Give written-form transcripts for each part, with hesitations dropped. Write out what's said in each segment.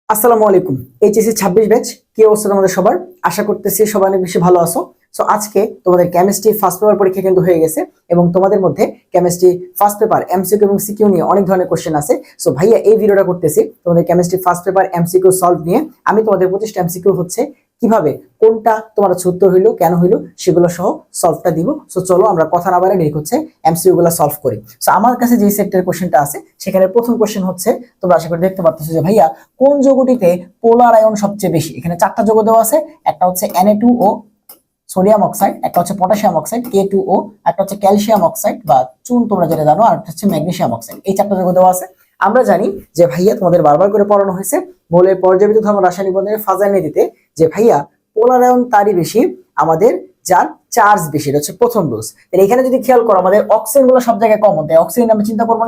আসসালামু আলাইকুম। HSC 26 batch, কি অবস্থা তোমাদের সবার? আশা করতেছি সবাই অনেক বেশি ভালো আছো। সো আজকে তোমাদের কেমিস্ট্রি ফার্স্ট পেপার পরীক্ষা কিন্তু হয়ে গেছে এবং তোমাদের মধ্যে কেমিস্ট্রি ফার্স্ট পেপার এমসিকিউ এবং সিকিউ নিয়ে অনেক ধরনের কোশ্চেন আছে। সো ভাইয়া এই ভিডিওটা করতেছি তোমাদের chemistry first paper MCQ solve নিয়ে। আমি তোমাদের 25টা এমসিকিউ হচ্ছে কিভাবে কোনটা তোমার উত্তর হইলো কেন হইলো সেগুলো সহ সলভটা দিব। সো চলো আমরা কথা না বাড়াই ডিরেক্ট হচ্ছে এমসিকিউ গুলো সলভ করি। সো আমার কাছে যে সেটের কোশ্চেনটা আছে সেখানে প্রথম কোশ্চেন হচ্ছে, তোমরা আশা করি দেখতে পাচ্ছ যে ভাইয়া কোন যৌগটিতে পোলার আয়ন সবচেয়ে বেশি। এখানে চারটা যৌগ দেওয়া আছে, একটা হচ্ছে Na2O সোডিয়াম অক্সাইড, একটা হচ্ছে পটাশিয়াম অক্সাইড K2O, একটা হচ্ছে ক্যালসিয়াম অক্সাইড বা চুন তোমরা যেটা জানো, আর একটা হচ্ছে ম্যাগনেসিয়াম অক্সাইড। এই চারটা যৌগ দেওয়া আছে। আমরা জানি যে ভাইয়া তোমাদের বারবার করে পড়ানো হয়েছে মৌলের পর্যাবৃত্ত ধর্ম রাসায়নিক বন্ধনের ফাজাইল নীতিতে যে ভাইয়া পোলার আয়ন তারই বেশি আমাদের যার চার্জ বেশি। এটা হচ্ছে প্রথম রুলস। তাহলে এখানে যদি খেয়াল করো আমাদের অক্সিজেন গুলো সব জায়গায় কমন, তাই অক্সিজেন আমরা চিন্তা করবো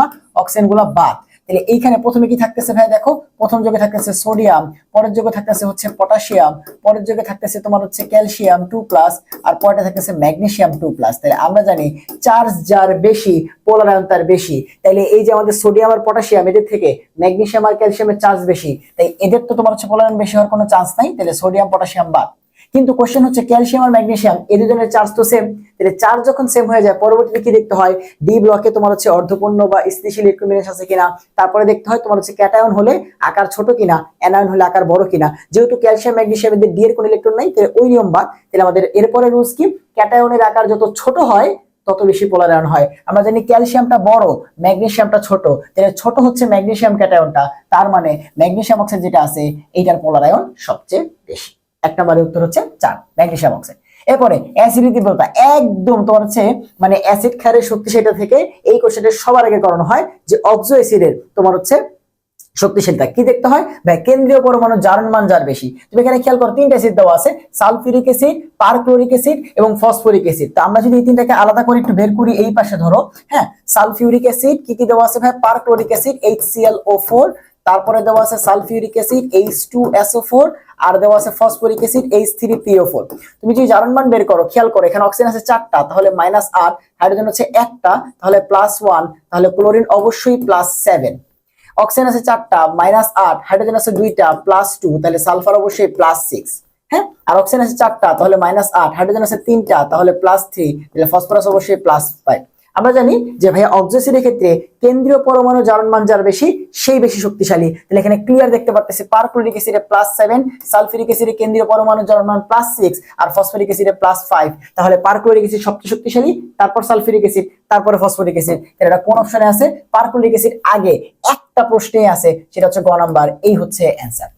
না, অক্সিজেন গুলো বাদ। তাহলে এইখানে প্রথমে কি থাকতেছে ভাই দেখো, প্রথম যোগে থাকতেছে সোডিয়াম, পরের যোগে থাকতেছে হচ্ছে পটাশিয়াম, পরের যোগে থাকতেছে তোমার হচ্ছে ক্যালসিয়াম 2+, আর পরেরটা থাকতেছে ম্যাগনেসিয়াম 2+। তাহলে আমরা জানি চার্জ যার বেশি পোলার আয়ন তার বেশি। তাহলে এই যে আমাদের সোডিয়াম আর পটাশিয়াম এদের থেকে ম্যাগনেসিয়াম আর ক্যালসিয়ামের চার্জ বেশি, তাই এদের তো তোমার হচ্ছে পোলার আয়ন বেশি হওয়ার কোনো চান্স নাই। তাহলে সোডিয়াম পটাশিয়াম বাদ। কিন্তু কোশ্চেন হচ্ছে ক্যালসিয়াম আর ম্যাগনেসিয়াম এই দুজনের চার্জ তো সেম। তাহলে চার্জ যখন সেম হয়ে যায় পরবর্তীতে কি দেখতে হয়, ডি ব্লকে তোমার হচ্ছে অর্ধপূর্ণ বা স্থিতিশীল ইলেকট্রন বিন্যাস আছে কিনা। তারপরে দেখতে হয় তোমার হচ্ছে ক্যাটায়ন হলে আকার ছোট কিনা, অ্যানায়ন হলে আকার বড় কিনা। যেহেতু ক্যালসিয়াম ম্যাগনেসিয়াম এদের ডি এর কোনো ইলেকট্রন নাই, তাহলে ওই নিয়ম বাদ। তাহলে আমাদের এরপরে রুলস কি, ক্যাটায়নের আকার যত ছোট হয় তত বেশি পোলার আয়ন হয়। আমরা জানি ক্যালসিয়ামটা বড়, ম্যাগনেসিয়ামটা ছোট, তাহলে ছোট হচ্ছে ম্যাগনেসিয়াম ক্যাটায়নটা, তার মানে ম্যাগনেসিয়াম অক্সাইড যেটা আছে এইটার পোলার আয়ন সবচেয়ে বেশি। এক নম্বরের উত্তর হচ্ছে 4 ম্যাগনেসিয়াম অক্সাইড। এরপরে অ্যাসিডিক তীব্রতা, একদম তোমার হচ্ছে মানে অ্যাসিড ক্ষারের শক্তিশালীতা থেকে এই কোশ্চেনটা সবার আগে করানো হয় যে অক্সো অ্যাসিডের তোমার হচ্ছে শক্তিশালীতা কি দেখতে হয় ভাই, কেন্দ্রীয় পরমাণু জারণ মান যার বেশি। তুমি এখানে খেয়াল করো তিনটা অ্যাসিড দেওয়া আছে, সালফিউরিক অ্যাসিড, পারক্লোরিক অ্যাসিড এবং ফসফরিক অ্যাসিড। তো আমরা যদি এই তিনটাকে আলাদা করে একটু বের করি, এই পাশে ধরো, হ্যাঁ সালফিউরিক অ্যাসিড কি কি দেওয়া আছে ভাই, পারক্লোরিক অ্যাসিড HClO4, তারপরে দেওয়া আছে সালফিউরিক অ্যাসিড H2SO4, আর দেওয়া আছে ফসফরিক অ্যাসিড H3PO4। তুমি যদি জারণ মান বের করো, খেয়াল করো এখানে অক্সিজেন আছে 4টা, তাহলে -8, হাইড্রোজেন হচ্ছে 1টা, তাহলে +1, তাহলে ক্লোরিন অবশ্যই +7। অক্সিজেন আছে 4টা, -8, হাইড্রোজেন আছে 2টা, +2, তাহলে সালফার অবশ্যই +6। হ্যাঁ, আর অক্সিজেন আছে 4টা, তাহলে -8, হাইড্রোজেন আছে 3টা, তাহলে +3, তাহলে ফসফরাস অবশ্যই +5। আমরা জানি যে ভাইয়া অক্সিজেনের ক্ষেত্রে কেন্দ্রীয় পরমাণু জারণ মান যার বেশি সেই বেশি শক্তিশালী। তাহলে এখানে ক্লিয়ার দেখতে পারতেছি পারক্লোরিক অ্যাসিডে +7, সালফিউরিক অ্যাসিডে কেন্দ্রীয় পরমাণু জারণ মান +6, আর ফসফরিক অ্যাসিডে +5। তাহলে পারক্লোরিক অ্যাসিড সবচেয়ে শক্তিশালী, তারপর সালফিউরিক অ্যাসিড, তারপরে ফসফরিক অ্যাসিড। এটা কোন অপশনে আছে? পারক্লোরিক অ্যাসিড আগে, একটা প্রশ্নে আছে, সেটা হচ্ছে গ নাম্বার। এই হচ্ছে অ্যান্সার।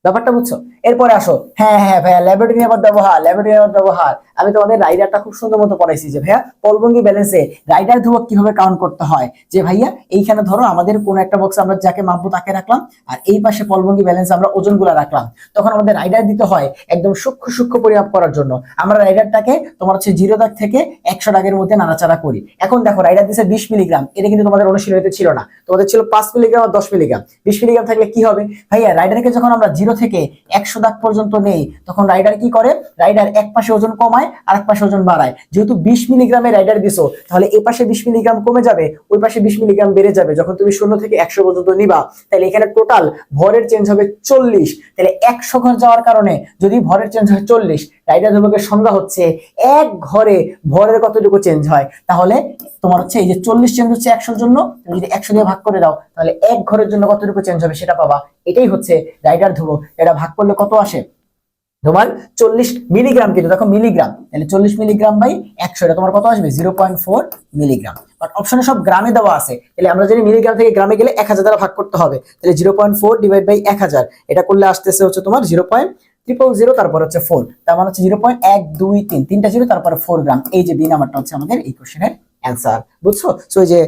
ব্যাপারটা বুঝছো? এরপরে আসো, হ্যাঁ হ্যাঁ ভাইয়া ল্যাবরেটরি নেবার ব্যবহার আমি তোমাদের রাইডারটা খুব সুন্দর মতো পড়াইছি যে ভাইয়া পলভঙ্গি ব্যালেন্সে রাইডার ধ্রুবক কিভাবে কাউন্ট করতে হয়। যে ভাইয়া এইখানে ধরো আমাদের কোন একটা বক্সে আমরা যাকে মাপবো তাকে রাখলাম, আর এই পাশে পলভঙ্গি ব্যালেন্সে আমরা ওজনগুলো রাখলাম। তখন আমাদের রাইডার দিতে হয় একদম সূক্ষ্ম পরিমাপ করার জন্য। আমরা রাইডারটাকে তোমার হচ্ছে 0 দাগ থেকে 100 দাগের মধ্যে নাড়াচাড়া করি। এখন দেখো রাইডার দিছে 20 মিলিগ্রাম, এটা কিন্তু তোমাদের অনুশীলনীতে ছিল না, তোমাদের ছিল 5 মিলিগ্রাম আর 10 মিলিগ্রাম। 20 মিলিগ্রাম থাকলে কি হবে ভাইয়া, রাইডারকে যখন আমরা 0 থেকে 100 দাগ পর্যন্ত নেই তখন রাইডার কি করে, রাইডার এক পাশে ওজন কমায় আর এক পাশে ওজন বাড়ায়। যেহেতু 20 মিলিগ্রামের রাইডার দিছো, তাহলে এই পাশে 20 মিলিগ্রাম কমে যাবে, ওই পাশে 20 মিলিগ্রাম বেড়ে যাবে যখন তুমি 0 থেকে 100 পর্যন্ত নিবা। তাহলে এখানে টোটাল ভরের চেঞ্জ হবে 40। তাহলে 100 ঘর যাওয়ার কারণে যদি ভরের চেঞ্জ হয় 40, রাইডার ধ্রুবকের সংজ্ঞা হচ্ছে এক ঘরে ভরের কতটুকু চেঞ্জ হয়। তাহলে তোমার হচ্ছে এই যে 40 চেঞ্জ হচ্ছে 100 জন্য, তুমি যদি 100 দিয়ে ভাগ করে দাও তাহলে এক ঘরের জন্য কতটুকু চেঞ্জ হবে সেটা পাবা। এটাই হচ্ছে রাইডার ধ্রুবক। এটা ভাগ করলে কত আসে তোমার 40 মিলিগ্রাম, কিন্তু দেখো মিলিগ্রাম, তাহলে 40 মিলিগ্রাম বাই 100, এটা তোমার কত আসবে 0.4 মিলিগ্রাম। বাট অপশনে সব গ্রামে দেওয়া আছে, তাহলে আমরা জানি মিলিগ্রাম থেকে গ্রামে গেলে 1000 দ্বারা ভাগ করতে হবে। তাহলে 0.4 ডিভাইড বাই 1000, এটা করলে আসতেছে হচ্ছে তোমার 0.000, তারপর হচ্ছে 4, তার মানে হচ্ছে 0.123, তিনটা 0 তারপরে 4 গ্রাম। এই যে বি নাম্বারটা হচ্ছে আমাদের এই কোশ্চেনের অ্যান্সার। বুঝছো? সো যে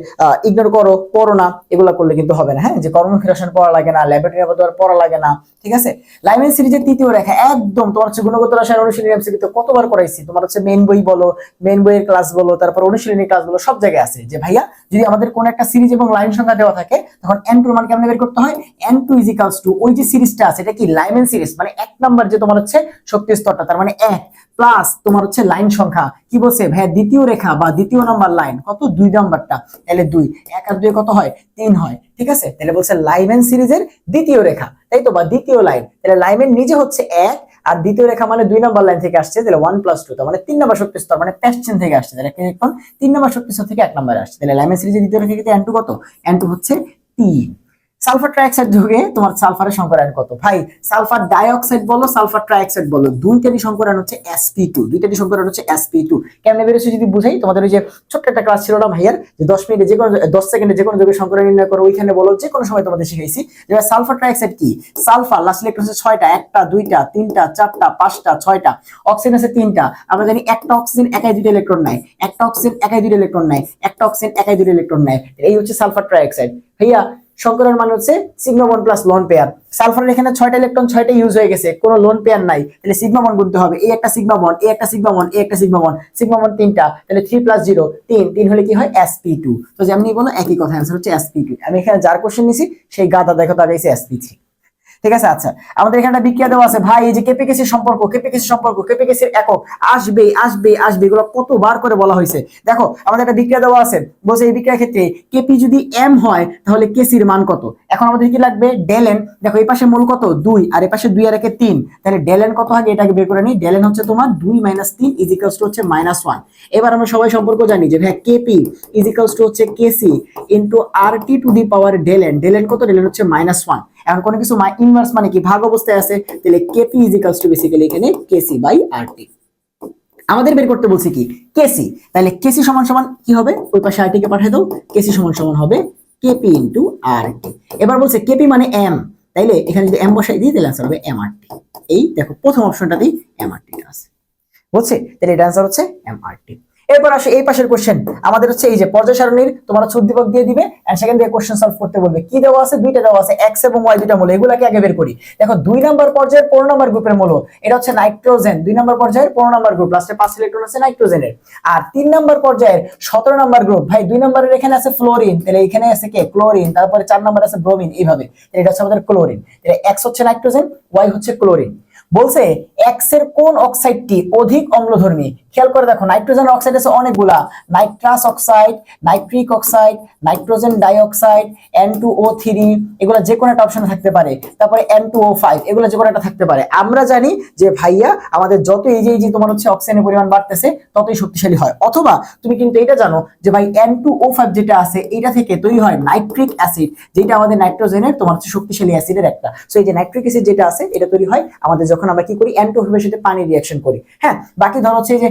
ইগনোর করো, পড়ো না, এগুলা করলে কিন্তু হবে না। হ্যাঁ, যে কর্মমুখী রসায়ন পড়া লাগে না, ল্যাবরেটরি ব্যবহার পড়া লাগে না, ঠিক আছে। লাইমেন সিরিজের তৃতীয় রেখা একদম তোমার হচ্ছে গুণগত রসায়ন অনুশীলনী এমসিকিউ তো কতবার করাইছি। তোমার হচ্ছে মেইন বই বলো, মেইন বইয়ের ক্লাস বলো, তারপর অনুশীলনী ক্লাস বলো, সব জায়গায় আছে যে ভাইয়া যদি আমাদের কোন একটা সিরিজ এবং লাইন সংখ্যা দেওয়া থাকে তখন n2 এর মান কেমনে বের করতে হয়। n2 = ওই যে সিরিজটা আছে এটা কি লাইমেন সিরিজ, মানে 1 নাম্বার যে তোমার হচ্ছে শক্তি স্তরটা, তার মানে 1 প্লাস তোমার হচ্ছে লাইন সংখ্যা কি বলছে ভাইয়া দ্বিতীয় রেখা বা দ্বিতীয় নাম্বার লাইন কত 2 নাম্বারটা, তাহলে 2 1 আর 2 কত হয় 3 হয়, ঠিক আছে। তাহলে বলছে লাইমেন সিরিজের দ্বিতীয় রেখা, তাই তো, বা দ্বিতীয় লাইন, তাহলে লাইমেন নিজে হচ্ছে 1 আর দ্বিতীয় রেখা মানে 2 নাম্বার লাইন থেকে আসছে, তাহলে 1 + 2 তার মানে 3 নাম্বার শক্তি স্তর মানে প্যাশ্চেন থেকে আসছে, তাহলে এখন 3 নাম্বার শক্তি স্তর থেকে 1 নাম্বারে আসছে, তাহলে লাইমেন সিরিজের দ্বিতীয় রেখা কিন্তু n2 কত, n2 হচ্ছে 3। সালফার ট্রাইঅক্সাইড যুগে তোমার সালফারের সংকরায়ন কত ভাই, সালফার ডাইঅক্সাইড বলো সালফার ট্রাইঅক্সাইড বলো দুইটারই সংকরায়ন হচ্ছে sp2, দুইটারই সংকরায়ন হচ্ছে sp2। কেমনে বেরোছে যদি বুঝাই, তোমাদের ওই যে ছোট্ট একটা ক্লাস ছিল না ভাইয়ার, যে 10 মিনিটে যে কোনো 10 সেকেন্ডে যে কোনো যৌগের সংকরায়ন নির্ণয় করো, ওইখানে বলো যে কোনো সময় তোমাদের শিখাইছি যে সালফার ট্রাইঅক্সাইড কি, সালফার লাস্ট ইলেকট্রন হচ্ছে 6টা, 1টা 2টা 3টা 4টা 5টা 6টা, অক্সিজেন আছে 3টা, আমরা জানি একটা অক্সিজেন একাই 2টা ইলেকট্রন নেয়, একটা অক্সিজেন একাই 2টা ইলেকট্রন নেয়, একটা অক্সিজেন একাই 2টা ইলেকট্রন নেয়, এই হচ্ছে সালফার ট্রাইঅক্সাইড। ভাইয়া সংকরণ মানে হচ্ছে sigma bond plus lone pair, সালফারের এখানে 6টা ইলেকট্রন 6টা ইউজ হয়ে গেছে, কোনো লোন পেয়ার নাই, তাহলে সিগমা বন্ড গুনতে হবে, এই একটা সিগমা বন্ড, এই একটা সিগমা বন্ড, এই একটা সিগমা বন্ড, সিগমা বন্ড 3টা, তাহলে 3 + 0 3, 3 হলে কি হয় sp2, তো যেমনি বলো একই কথা, অ্যানসার হচ্ছে sp2। আমি এখানে যার কোশ্চেন নিছি সেই গাদা দেখো তার কাছে sp3, ঠিক আছে। আচ্ছা আমাদের এখানে বিক্রিয়া দেওয়া আছে ভাই, এই যে কেপিকেসির সম্পর্ক, কেপিকেসির সম্পর্ক, কেপিকেসির একক আসবে আসবে আসবে, এগুলো কতবার করে বলা হয়েছে। দেখো আমাদের একটা বিক্রিয়া দেওয়া আছে, বলছে এই বিক্রিয়ার ক্ষেত্রে কেপি যদি এম হয় তাহলে কেসির মান কত, এখন আমাদের কি লাগবে ডেলেন, দেখো এই পাশে মূল কত 2 আর এই পাশে 2 আর 1 3, তাহলে ডেলেন কত হবে এটাকে বের করে নিই, ডেলেন হচ্ছে তোমার 2 - 3 হচ্ছে -1। এবার আমরা সবাই সম্পর্ক জানি যে ভাই কেপি হচ্ছে কেসি ইনটু আরটি টু দি পাওয়ার ডেলেন, ডেলেন কত, ডেলেন হচ্ছে -1। এখন কোনো কিছু ইনভার্স মানে কি ভাগ অবস্থায় আছে, তাহলে কেপি বেসিক্যালি এখানে কেসি বাই আরটি। আমাদের বের করতে বলছি কি কেসি, তাহলে কেসি সমান সমান কি হবে, ওই পাশে আরটি কে পাঠিয়ে দাও, কেসি সমান সমান হবে কেপি ইনটু আরটি। এবার বলছে কেপি মানে এম, তাইলে এখানে যদি এম বসাই দিই তাহলে आंसर হবে এমআরটি। এই দেখো প্রথম অপশনটাতেই এমআরটি আছে, বুঝছে, তাহলে এটা आंसर হচ্ছে এমআরটি। এরপর আসে এই পাশের কোশ্চেন, আমাদের হচ্ছে এই যে পর্যায় সারণীর তোমার হচ্ছে উদ্দীপক দিয়ে দিবে এন্ড সেকেন্ড দিয়ে কোশ্চেন সলভ করতে বলবে, কি দেওয়া আছে দুইটা দেওয়া আছে x এবং y দুইটা মূল, এগুলাকে আগে বের করি। দেখো 2 নাম্বার পর্যায়ের 15 নাম্বার গ্রুপের মূল এটা হচ্ছে নাইট্রোজেন, 2 নাম্বার পর্যায়ের 15 নাম্বার গ্রুপ, লাস্টে 5 ইলেকট্রন আছে নাইট্রোজেনের। আর 3 নাম্বার পর্যায়ের 17 নাম্বার গ্রুপ, ভাই 2 নাম্বারের এখানে আছে ফ্লোরিন, তাহলে এখানে আছে কে ক্লোরিন, তারপরে 4 নাম্বার আছে ব্রোমিন, এইভাবে এটা হচ্ছে আমাদের ক্লোরিন, তাহলে x হচ্ছে নাইট্রোজেন, y হচ্ছে ক্লোরিন। বলছে এক্স এর কোন অক্সাইডটি অধিক অম্লধর্মী, খেয়াল করে দেখো নাইট্রোজেন অক্সাইড আছে অনেকগুলা, nitrous oxide, nitric oxide, nitrogen dioxide, N2O3, এগুলো যে কোনো একটা অপশনে থাকতে পারে, তারপরে N2O5, এগুলো যে কোনো একটা থাকতে পারে। আমরা জানি যে ভাইয়া আমাদের যত এই যে তোমার হচ্ছে অক্সিজেনের পরিমাণ বাড়তেছে ততই শক্তিশালী হয়, অথবা তুমি কিন্তু এটা জানো যে ভাই N2O5 যেটা আছে এটা থেকে তৈরি হয় নাইট্রিক অ্যাসিড, যেটা আমাদের নাইট্রোজেনের তোমার হচ্ছে শক্তিশালী অ্যাসিডের একটা। সো এই যে নাইট্রিক অ্যাসিড যেটা আছে এটা তৈরি হয় আমাদের যখন আমরা কি করি N2O5 এর সাথে পানি রিঅ্যাকশন করি। হ্যাঁ, বাকি ধর হচ্ছে যে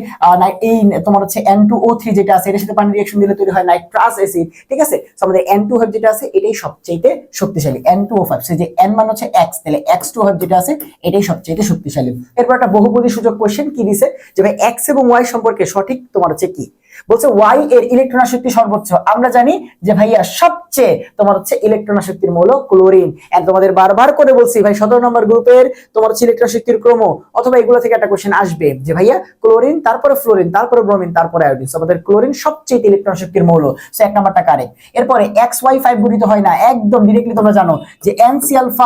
এই তোমার হচ্ছে N2O3 যেটা আছে এর সাথে পানি রিঅ্যাকশন দিলে তৈরি হয় নাইট্রাস অ্যাসিড, ঠিক আছে। সো আমাদের N2O5 যেটা আছে এটাই সবচেয়ে শক্তিশালী, N2O5, সে যে N মানে হচ্ছে X, তাহলে X2O5 যেটা আছে এটাই সবচেয়ে শক্তিশালী। এরপর একটা বহুপদী সূচক কোশ্চেন কি দিছে যে ভাই X এবং Y সম্পর্কে সঠিক তোমার হচ্ছে কি, বলছে Y এর ইলেকট্রন আসক্তি সর্বোচ্চ, আমরা জানি যে ভাইয়া সবচেয়ে তোমার হচ্ছে ইলেকট্রন আসক্তির মৌল ক্লোরিন, এন্ড তোমাদের বারবার করে বলছি ভাই 17 নম্বর গ্রুপের তোমার হচ্ছে ইলেকট্রন আসক্তির ক্রম, অথবা এগুলো থেকে একটা কোশ্চেন আসবে যে ভাইয়া ক্লোরিন তারপরে ফ্লোরিন তারপরে ব্রোমিন তারপরে আয়োডিন, সো আমাদের ক্লোরিন সবচেয়ে ইলেকট্রন আসক্তির মৌল, সো এক নাম্বারটা কারেক্ট। এরপরে XY5 গঠিত হয় না, একদম ডিরেক্টলি তোমরা জানো যে NCl5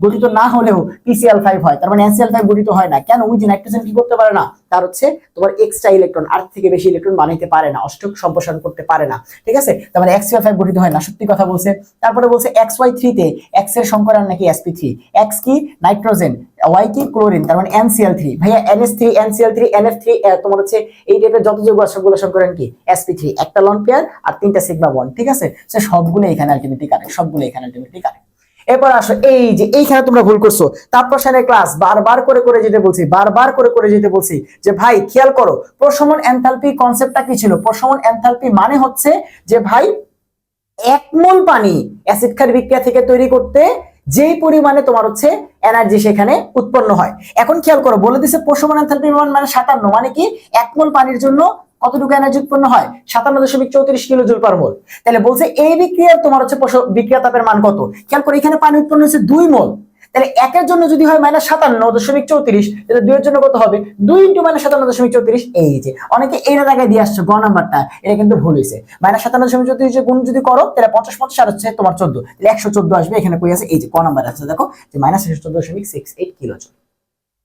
গঠিত না হলেও PCl5 হয়, তার মানে NCl5 গঠিত হয় না কেন, ওই যে নাইট্রোজেন কি করতে পারে না, তার হচ্ছে তোমার এক্সট্রা ইলেকট্রন আর থেকে বেশি ইলেকট্রন বানাইতে পারে না, অষ্টক সম্প্রসারণ করতে পারে না, ঠিক আছে। তার মানে XCl5 গঠিত হয় না, সত্যি কথা বলছে। তারপরে বলছে XY3 তে X এর সংকরণ নাকি sp3, X কি নাইট্রোজেন, Y কি ক্লোরিন, তার মানে NCl3, ভাইয়া NH3 NCl3 NF3 তোমার হচ্ছে এই টাইপের যত যৌগ আছে সবগুলো সংকরণ কি sp3, একটা লন পেয়ার আর 3টা সিগমা বন্ড, ঠিক আছে। সে সবগুলো এখানে আলটিমেটলি কারেক্ট, সবগুলো এখানে আলটিমেটলি কারেক্ট। এরপর আসো এই যে এইখানে তোমরা ভুল করছো, তাপপ্রসারণের ক্লাস বারবার করে যেতে বলছি, বারবার করে যেতে বলছি যে ভাই খেয়াল করো প্রশমন এনথালপি কনসেপ্টটা কি ছিল, প্রশমন এনথালপি মানে হচ্ছে যে ভাই এক মোল পানি অ্যাসিড ক্ষার বিক্রিয়া থেকে তৈরি করতে যেই পরিমাণে তোমার হচ্ছে এনার্জি সেখানে উৎপন্ন হয়। এখন খেয়াল করো বলে দিছে প্রশমন এনথালপি মানে 57, মানে কি এক মোল পানির জন্য কতটুকু এনার্জি উৎপন্ন হয় 57.34 কিলো জুল পার মোল। তাহলে বলছে এই বিক্রিয়ার তোমার হচ্ছে বিক্রিয়া তাপের মান কত, খেয়াল করো এখানে পানি উৎপন্ন হচ্ছে 2 মোল, তাহলে একের জন্য যদি হয় -57.34, তাহলে 2 এর জন্য কত হবে 2 × -57.34। এই যে অনেকে এই জায়গায় দিয়ে আসছে গ নাম্বারটা, এটা কিন্তু ভুল হয়েছে, -57.34 গুণ যদি করো তাহলে 50 আর হচ্ছে তোমার 14, তাহলে 114 আসবে, এখানে কই আছে এই যে ক নাম্বার আছে দেখো যে -114.68 কিলো জুল।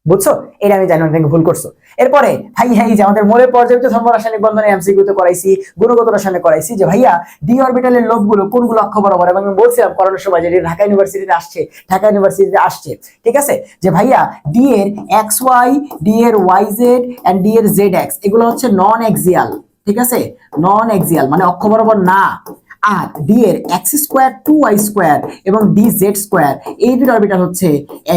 বুঝছো? এটা আমি জানি অনেক ভুল করছো। এরপরে ভাই এই যে আমাদের মোলের পর্যায়িত ধর্ম রাসায়নিক বন্ধনে এমসিকিউ তে করাইছি, গুণগত রসায়নে করাইছি যে ভাইয়া ডি অরবিটালের লোকগুলো কোনগুলো অক্ষ বরাবর, এবং আমি বলছিলাম করানোর সময় যে ঢাকা ইউনিভার্সিটিতে আসছে, ঢাকা ইউনিভার্সিটিতে আসছে, ঠিক আছে? যে ভাইয়া ডি এর এক্স ওয়াই, ডি এর ওয়াই জেড এন্ড ডি এর জেড এক্স এগুলো হচ্ছে নন এক্সিয়াল, ঠিক আছে? নন এক্সিয়াল মানে অক্ষ বরাবর না। আর ডি এর x square to Y square এবং ডি জেড স্কোয়ার এই দুটো অরবিটাল হচ্ছে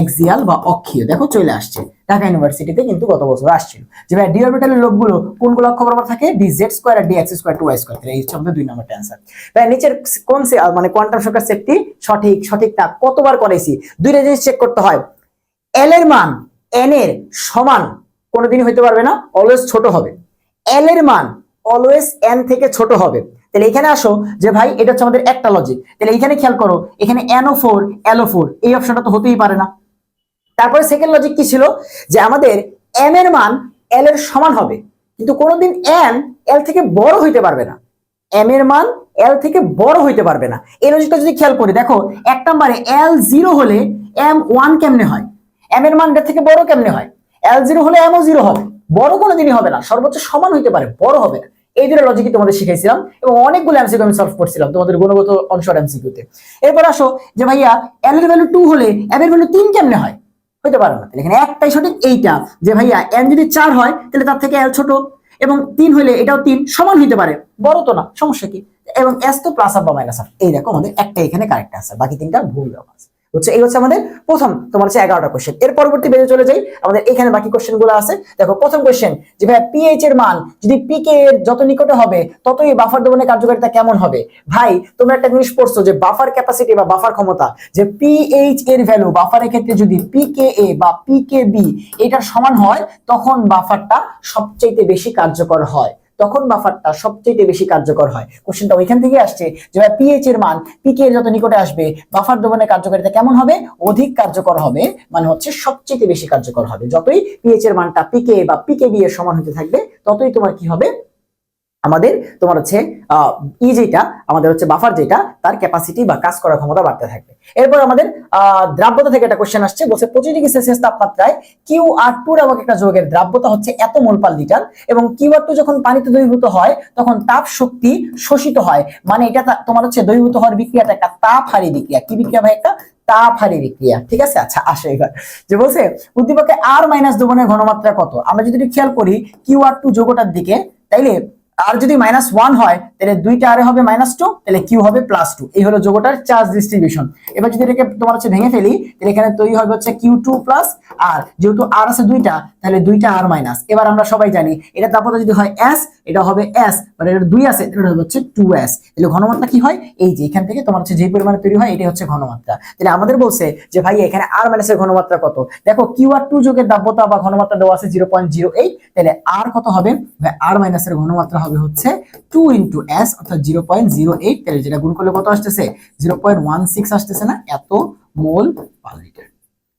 এক্সিয়াল বা অক্ষীয়। দেখো চলে আসছে, ঢাকা ইউনিভার্সিটিতে কিন্তু গত বছর আসছিল যে ভাই ডি অরবিটালের লোকগুলো কোনগুলো অক্ষ বরাবর থাকে, ডি জেড স্কোয়ার আর D X square to Y square. এই হচ্ছে আমাদের 2 নম্বর অ্যান্সার। ভাই নিচের কোন মানে কোয়ান্টাম সংখ্যার সেটটি সঠিক? সঠিকটা কতবার করাইছি? দুইটা জিনিস চেক করতে হয়। এল এর মান এন এর সমান কোনোদিনই হইতে পারবে না, অলওয়েজ ছোট হবে। এল এর মান অলওয়েজ এন থেকে ছোট হবে। তাহলে এখানে আসো যে ভাই এটা হচ্ছে আমাদের একটা লজিক। তাহলে এখানে খেয়াল করো, এখানে NO4 LO4 এই অপশনটা তো হতেই পারে না। তারপরে সেকেন্ড লজিক কি ছিল যে আমাদের এম এর মান এল এর সমান হবে, কিন্তু কোনোদিন এন এল থেকে বড় হইতে পারবে না। এম এর মান এল থেকে বড় হইতে পারবে না। এই লজিকটা যদি খেয়াল করি, দেখো এক নম্বরে এল 0 হলে এম 1 কেমনে হয়, এম এর মান এর থেকে বড় কেমনে হয়? এল 0 হলে এমও 0 হবে, বড় কোনোদিনই হবে না, সর্বোচ্চ সমান হইতে পারে, বড় হবে না। এই দুটো লজিকই তোমাদের শিখাইছিলাম এবং অনেকগুলো এমসিকিউ আমি সলভ করছিলাম তোমাদের গুণগত অংশের এমসিকিউতে। এরপর আসো যে ভাইয়া এল এর ভ্যালু 2 হলে এম এর ভ্যালু 3 কেমনে হয়? হইতে পারে না। এখানে একটাই সঠিক, এইটা যে ভাইয়া এন যদি 4 হয় তাহলে তার থেকে এল ছোট, এবং 3 হলে এটাও 3 সমান হইতে পারে, বড় তো না, সমস্যা কি? এবং এস তো প্লাস আপ বা মাইনাস আপ। এই দেখো আমাদের একটা এখানে কারেক্ট আনসার, বাকি তিনটা ভুল দেওয়া আছে। হচ্ছে এই হচ্ছে আমাদের প্রথম তোমার হচ্ছে 11টা কোশ্চেন। এর পরবর্তী বেজে চলে যাই, আমাদের এখানে বাকি কোশ্চেন গুলো আছে। দেখো প্রথম কোশ্চেন যে ভাই পিএইচ এর মান যদি পিকে এর যত নিকটে হবে ততই বাফার দমনের কার্যকারিতা কেমন হবে? ভাই তোমরা একটা জিনিস পড়ছো যে বাফার ক্যাপাসিটি বা বাফার ক্ষমতা, যে পিএইচ এর ভ্যালু বাফারের ক্ষেত্রে যদি পিকেএ বা পিকেবি এটার সমান হয় তখন বাফারটা সবচেয়ে বেশি কার্যকর হয়, তখন বাফারটা সবচেয়ে বেশি কার্যকর হয়। কোশ্চেনটা ওইখান থেকে আসছে যে পিএইচ এর মান পিকে এর যত নিকটে আসবে বাফার দমনের কার্যকারিতা কেমন হবে? অধিক কার্যকর হবে, মানে হচ্ছে সবচেয়ে বেশি কার্যকর হবে। যতই পিএইচ এর মানটা পিকে বা পিকেবি এর সমান হতে থাকবে ততই তোমার কি হবে, আমাদের তোমার হচ্ছে যেটা আমাদের হচ্ছে বাফার যেটা তার ক্যাপাসিটি বা কাজ করার ক্ষমতা বাড়তে থাকবে। এরপর আমাদের দ্রাব্যতা থেকে একটা কোশ্চেন আসছে, বলছে 25 ডিগ্রি সেলসিয়াস তাপমাত্রায় Qr2 নামক একটা যৌগের দ্রাব্যতা হচ্ছে এত মোল পার লিটার, এবং Qr2 যখন পানিতে দ্রবীভূত হয় তখন তাপ শক্তি শোষিত হয়, মানে এটা তোমার হচ্ছে দ্রবীভূত হওয়ার বিক্রিয়াটা একটা তাপহারী বিক্রিয়া। কি বিক্রিয়া ভাই? একটা তাপহারী বিক্রিয়া, ঠিক আছে? আচ্ছা আসো এবার যে বলছে উদ্দীপকে আর মাইনাস দ্রবণের ঘনমাত্রা কত? আমরা যদি খেয়াল করি Qr2 যৌগটার দিকে, তাইলে আর যদি -1 হয় তাহলে দুইটা আর হবে -2, তাহলে কিউ হবে +2। এই হলো যৌগটার চার্জ ডিস্ট্রিবিউশন। এবার যদি এটাকে তোমার হচ্ছে ভেঙে ফেলি তাহলে এখানে তৈরি হবে হচ্ছে Q2 প্লাস, আর যেহেতু আর আছে দুইটা তাহলে দুইটা আর মাইনাস। এবার আমরা সবাই জানি এটা তাপমাত্রা যদি হয় S এটা হবে S, মানে এটা 2 আছে এটা হবে হচ্ছে 2S। তাহলে ঘনমাত্রা কি হয়? এই যে এখান থেকে তোমার হচ্ছে যে পরিমাণে তৈরি হয় এটাই হচ্ছে ঘনমাত্রা। তাহলে আমাদের বলছে যে ভাই এখানে আর মাইনাসের ঘনমাত্রা কত? দেখো Qr2 যৌগের দ্রাব্যতা বা ঘনমাত্রা দেওয়া আছে 0.08, তাহলে আর কত হবে? আর মাইনাসের ঘনমাত্রা হবে হচ্ছে 2 × S অর্থাৎ 0.08, তাহলে যেটা গুণ করলে কত আসতেছে? 0.16 আসতেছে না, এত মোল পার লিটার।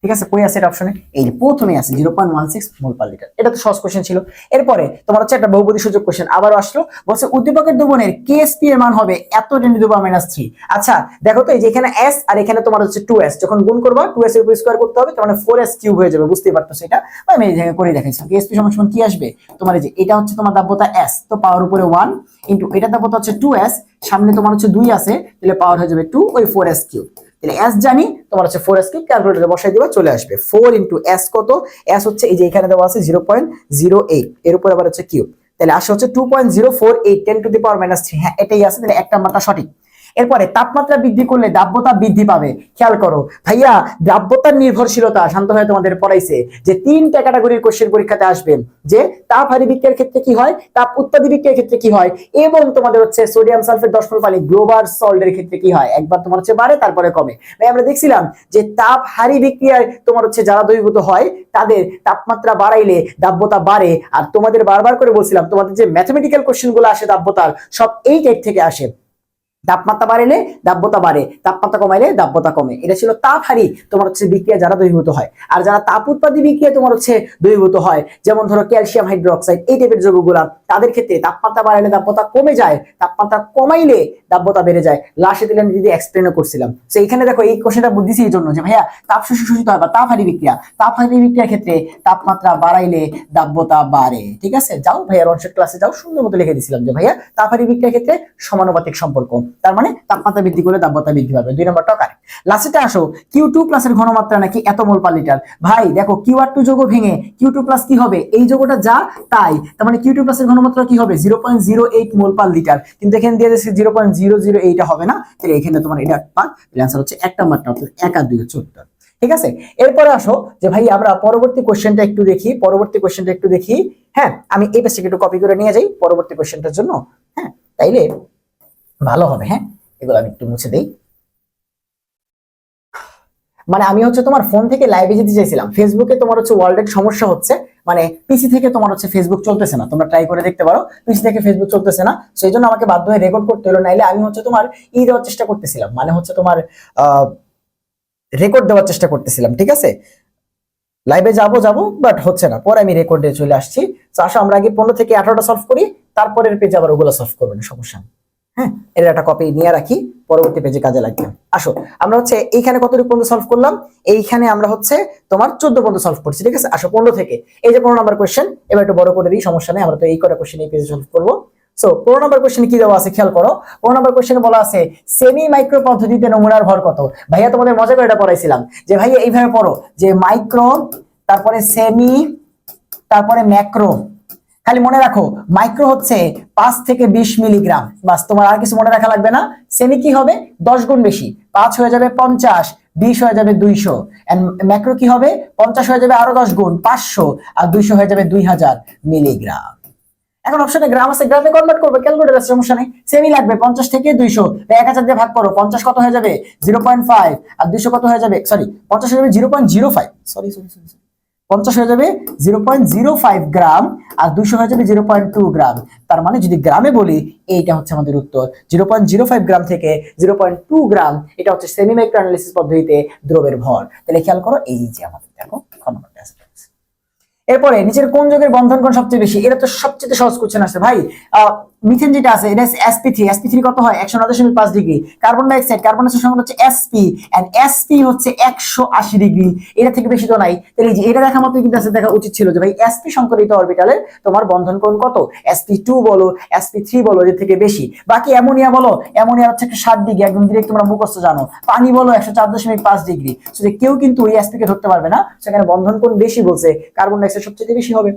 ঠিক আছে, কই আছে এটা অপশনে? এই যে প্রথমে আছে 0.16 মোল পার লিটার। এটা তো সহজ কোশ্চেন ছিল। এরপরে তোমার হচ্ছে একটা বহুপদী সূচক কোশ্চেন আবারও আসলো, বলছে উদ্দীপকের দ্রবণের KSP এর মান হবে এত 10⁻³ আচ্ছা দেখো তো এই যে এখানে S আর এখানে তোমার হচ্ছে 2S, যখন গুণ করবা 2S এর উপর স্কয়ার করতে হবে, তার মানে 4S³ হয়ে যাবে, বুঝতেই পারতেছো এটা? আমি এই জায়গায় করে দেখাইছি। KSP সমান কি আসবে তোমার? এই যে এটা হচ্ছে তোমার দ্রাব্যতা S, তো পাওয়ার উপরে 1 ইনটু এটা দ্রাব্যতা হচ্ছে 2S, সামনে তোমার হচ্ছে 2 আছে তাহলে পাওয়ার হয়ে যাবে 2, ওই 4S³। তাহলে S জানি তোমার হচ্ছে 4S³ ক্যালকুলেটরে বসাই দিবা, চলে আসবে 4 × S কত? S হচ্ছে এই যে এখানে দেওয়া আছে 0.08, এর উপর আবার হচ্ছে কিউব, তাহলে আসে হচ্ছে 2.048 10⁻³ হ্যাঁ এটাই আছে, তাহলে এক নাম্বারটা সঠিক। এরপরে তাপমাত্রা বৃদ্ধি করলে দ্রাব্যতা বৃদ্ধি পাবে। খেয়াল করো ভাইয়া, দ্রাব্যতার নির্ভরশীলতা শান্ত ভাই তোমাদের পড়াইছে যে 3টা ক্যাটাগরির কোশ্চেন পরীক্ষাতে আসবে, যে তাপহারী বিক্রিয়ার ক্ষেত্রে কি হয়, তাপ উৎপাদী বিক্রিয়ার ক্ষেত্রে কি হয়, এবং তোমাদের হচ্ছে সোডিয়াম সালফেট 10 মোল পানি গ্লোবাল সল্টের ক্ষেত্রে কি হয়। একবার তোমার হচ্ছে বাড়ে তারপরে কমে। ভাই আমরা দেখছিলাম যে তাপহারী বিক্রিয়ায় তোমার হচ্ছে যারা দ্রবীভূত হয় তাদের তাপমাত্রা বাড়াইলে দ্রাব্যতা বাড়ে, আর তোমাদের বারবার করে বলছিলাম তোমাদের যে ম্যাথমেটিক্যাল কোশ্চেন গুলো আসে দ্রাব্যতার সব এই টাইপ থেকে আসে, তাপমাত্রা বাড়লে দাব্যতা বাড়ে, তাপমাত্রা কমাইলে দাব্যতা কমে। এটা ছিল তাপ হারি তোমার হচ্ছে বিক্রিয়া যারা দ্রবীভূত হয়। আর যারা তাপ উৎপাদী বিক্রিয়া তোমার হচ্ছে দ্রবীভূত হয়, যেমন ধরো ক্যালসিয়াম হাইড্রোক্সাইড, এই টাইপের যৌগগুলা, তাদের ক্ষেত্রে তাপমাত্রা বাড়ালে দাব্যতা কমে যায়, তাপমাত্রা কমাইলে দাব্যতা বেড়ে যায়। লাস্টে দিলে আমি যদি এক্সপ্লেনও করছিলাম। তো এইখানে দেখো এই কোশ্চেনটা বুঝিছি এই জন্য যে ভাইয়া তাপ শোষিত হয় বা তাপ হারি বিক্রিয়া, তাপ হারি বিক্রিয়ার ক্ষেত্রে তাপমাত্রা বাড়াইলে দাব্যতা বাড়ে। ঠিক আছে, যাও ভাইয়া রনশের ক্লাসে যাও, সুন্দর মতো লিখে দিছিলাম যে ভাইয়া তাপ হারি বিক্রিয়ার ক্ষেত্রে সমানুপাতিক সম্পর্ক, তার মানে তাপমাত্রা বৃদ্ধি করে দাব্যতা বৃদ্ধি পাবে। 2 নম্বরটা কারেক্ট। লাস্টে আসো, Q2 এর ঘনমাত্রা নাকি এত মোল পার লিটার। ভাই দেখো Qr2 যৌগ ভেঙে Q2 কি হবে, এই যৌগটা যা তাই, তার মানে Q2 এর ঘনমাত্রা কি হবে 0.08 মোল পার লিটার, কিন্তু এখানে দিয়ে দিয়েছে 0.008 হবে না, তাহলে এখানে তোমার এটা পার, এর आंसर হচ্ছে 1 নাম্বারটা, অর্থাৎ 1 আর 2 হচ্ছে উত্তর। ঠিক আছে, এরপরে আসো যে ভাই আমরা পরবর্তী কোশ্চেনটা একটু দেখি। হ্যাঁ, আমি এই পেজটাকে একটু কপি করে নিয়ে যাই পরবর্তী কোশ্চেনটার জন্য। হ্যাঁ, তাইলে ভালো হবে। হ্যাঁ, এগুলো আমি একটু মুছে দেই। মানে আমি হচ্ছে তোমার ফোন থেকে লাইভে যেতে চাইছিলাম, ফেসবুকে তোমার হচ্ছে ওয়ার্ল্ডের সমস্যা হচ্ছে, মানে পিসি থেকে তোমার হচ্ছে ফেসবুক চলতেছে না, তোমরা ট্রাই করে দেখতে পারো, পিসি থেকে ফেসবুক চলতেছে না, সেই জন্য আমাকে বাধ্য হয়ে রেকর্ড করতে হলো, নাইলে আমি হচ্ছে তোমার দেওয়ার চেষ্টা করতেছিলাম, মানে হচ্ছে তোমার রেকর্ড দেওয়ার চেষ্টা করতেছিলাম। ঠিক আছে, লাইভে যাবো বাট হচ্ছে না, পরে আমি রেকর্ডে চলে আসছি। তো আসো আমরা আগে 15 থেকে 18টা সলভ করি, তারপরের পেজে আবার ওগুলো সলভ করবেন, সমস্যা নেই। হ্যাঁ, এর একটা কপি নিয়ে রাখি, পরবর্তী পেজে কাজে লাগবে। আসো আমরা হচ্ছে এইখানে কতটুকু পর্যন্ত সলভ করলাম, এইখানে আমরা হচ্ছে তোমার 14 পর্যন্ত সলভ করছি। ঠিক আছে, আসো 15 থেকে, এই যে 15 নাম্বার কোশ্চেন, এবার একটু বড় করে দিই, সমস্যা নেই, আমরা তো এই কটা কোশ্চেন এই পেজে সলভ করবো। সো 15 নাম্বার কোশ্চেনে কি দেওয়া আছে খেয়াল করো। 15 নাম্বার কোশ্চেনে বলা আছে সেমি মাইক্রো পদ্ধতিতে নমুনার ভর কত। ভাইয়া তোমাদের মজা করে এটা পড়াইছিলাম যে ভাইয়া এইভাবে পড়ো যে মাইক্রো, তারপরে সেমি, তারপরে ম্যাক্রো। খালি মনে রাখো মাইক্রো হচ্ছে 5 থেকে 20 মিলিগ্রাম, বাস, তোমার আর কিছু মনে রাখা লাগবে না। সেমি কি হবে 10 গুণ বেশি, 5 হয়ে যাবে 50, 20 হয়ে যাবে 200, এন্ড ম্যাক্রো কি হবে 50 হয়ে যাবে আরো 10 গুণ 500, আর 200 হয়ে যাবে 2000 মিলিগ্রাম। এখন অপশনে গ্রাম আছে, গ্রামে কনভার্ট করবে, ক্যালকুলেটর আছে, সমস্যা নেই। সেমি লাগবে 50 থেকে 200, 1000 দিয়ে ভাগ করো, 50 কত হয়ে যাবে 0.5, আর 200 কত হয়ে যাবে, সরি 50 হয়ে যাবে 0.05, সরি 50 হয়ে যাবে 0.05 গ্রাম, আর 200 হয়ে যাবে 0.2 গ্রাম। তার মানে যদি গ্রামে বলি, এইটা হচ্ছে আমাদের উত্তর, 0.05 গ্রাম থেকে 0.2 গ্রাম, এটা হচ্ছে সেমি মাইক্রো অ্যানালিসিস পদ্ধতিতে দ্রবের ভর। তাহলে খেয়াল করো, এই যে আমাদের দেখো ঘনমাত্রা আছে। এরপরে নিচের কোন যৌগের বন্ধন কোণ সবচেয়ে বেশি, এটা তো সবচেয়ে সহজ কোশ্চেন আছে ভাই। মিথেন যেটা আছে এটা sp3 কত হয় 109.5 ডিগ্রি, কার্বন ডাই অক্সাইড সংখ্যা হচ্ছে sp, এন্ড sp হচ্ছে 180 ডিগ্রি, এটা থেকে বেশি তো নাই। তাহলে এই যে এটা দেখা মতো কিন্তু আছে, দেখা উচিত ছিল যে ভাই sp সংকরিত অরবিটালের তোমার বন্ধন কোণ কত, sp2 বলো sp3 বলো, এর থেকে বেশি। বাকি অ্যামোনিয়া বলো, অ্যামোনিয়া হচ্ছে 60 ডিগ্রি, একদম ডিরেক্ট তোমরা মুখস্থ জানো। পানি বলো 104.5 ডিগ্রি, সো যে কেউ কিন্তু ওই sp কে ধরতে পারবে না, সেখানে বন্ধন কোণ বেশি বলছে, কার্বন ডাই অক্সাইড সবচেয়ে বেশি হবে।